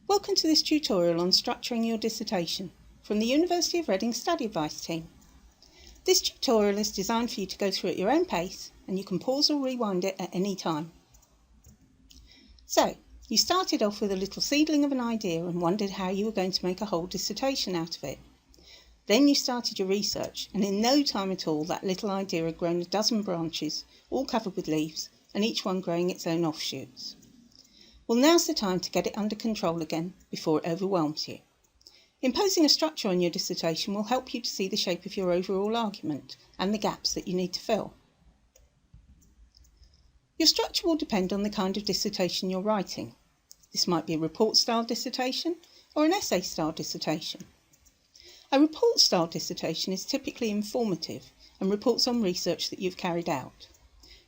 Welcome to this tutorial on structuring your dissertation from the University of Reading Study Advice team. This tutorial is designed for you to go through at your own pace, and you can pause or rewind it at any time. So, you started off with a little seedling of an idea and wondered how you were going to make a whole dissertation out of it. Then you started your research, and in no time at all that little idea had grown a dozen branches, all covered with leaves, and each one growing its own offshoots. Well, now's the time to get it under control again before it overwhelms you. Imposing a structure on your dissertation will help you to see the shape of your overall argument and the gaps that you need to fill. Your structure will depend on the kind of dissertation you're writing. This might be a report-style dissertation or an essay-style dissertation. A report-style dissertation is typically informative and reports on research that you've carried out.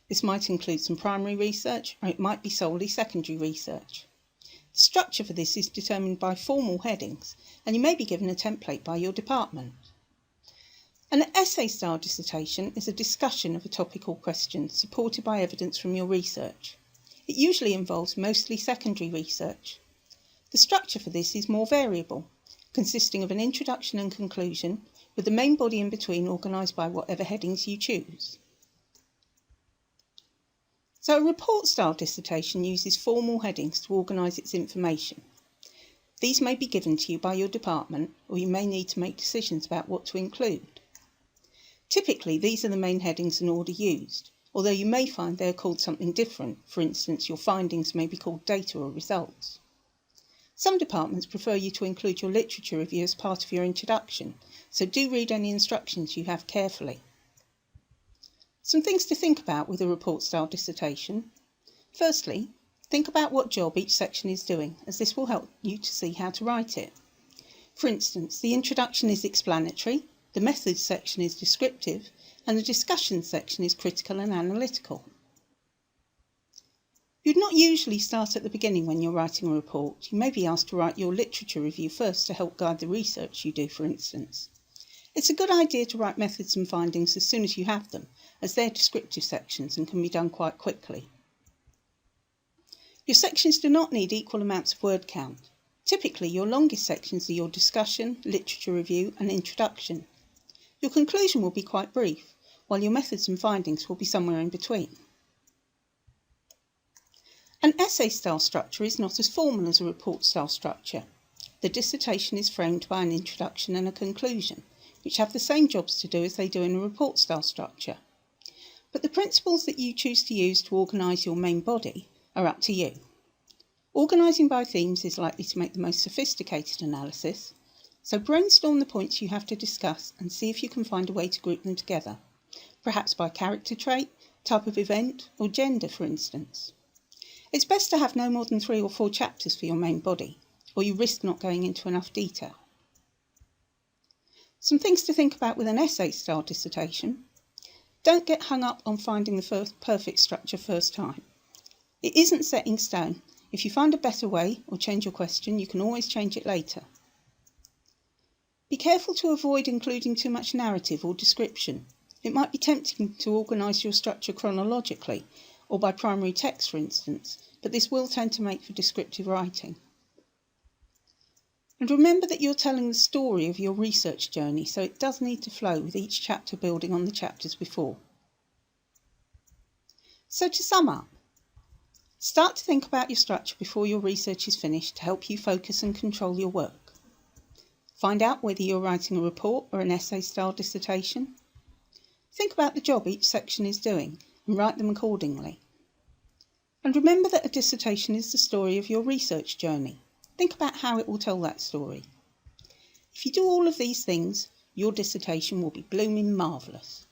This might include some primary research, or it might be solely secondary research. The structure for this is determined by formal headings, and you may be given a template by your department. An essay-style dissertation is a discussion of a topic or question supported by evidence from your research. It usually involves mostly secondary research. The structure for this is more variable, consisting of an introduction and conclusion, with the main body in between organised by whatever headings you choose. So a report-style dissertation uses formal headings to organise its information. These may be given to you by your department, or you may need to make decisions about what to include. Typically, these are the main headings and order used, although you may find they are called something different. For instance, your findings may be called data or results. Some departments prefer you to include your literature review as part of your introduction, so do read any instructions you have carefully. Some things to think about with a report-style dissertation. Firstly, think about what job each section is doing, as this will help you to see how to write it. For instance, the introduction is explanatory, the methods section is descriptive, and the discussion section is critical and analytical. You'd not usually start at the beginning when you're writing a report. You may be asked to write your literature review first to help guide the research you do, for instance. It's a good idea to write methods and findings as soon as you have them, as they're descriptive sections and can be done quite quickly. Your sections do not need equal amounts of word count. Typically, your longest sections are your discussion, literature review and introduction. Your conclusion will be quite brief, while your methods and findings will be somewhere in between. An essay-style structure is not as formal as a report-style structure. The dissertation is framed by an introduction and a conclusion, which have the same jobs to do as they do in a report-style structure. But the principles that you choose to use to organise your main body are up to you. Organising by themes is likely to make the most sophisticated analysis, so brainstorm the points you have to discuss and see if you can find a way to group them together, perhaps by character trait, type of event, or gender, for instance. It's best to have no more than 3 or 4 chapters for your main body, or you risk not going into enough detail. Some things to think about with an essay-style dissertation. Don't get hung up on finding the perfect structure first time. It isn't set in stone. If you find a better way or change your question, you can always change it later. Be careful to avoid including too much narrative or description. It might be tempting to organise your structure chronologically, or by primary text, for instance, but this will tend to make for descriptive writing. And remember that you're telling the story of your research journey, so it does need to flow with each chapter building on the chapters before. So to sum up, start to think about your structure before your research is finished to help you focus and control your work. Find out whether you're writing a report or an essay-style dissertation. Think about the job each section is doing and write them accordingly. And remember that a dissertation is the story of your research journey. Think about how it will tell that story. If you do all of these things, your dissertation will be blooming marvellous.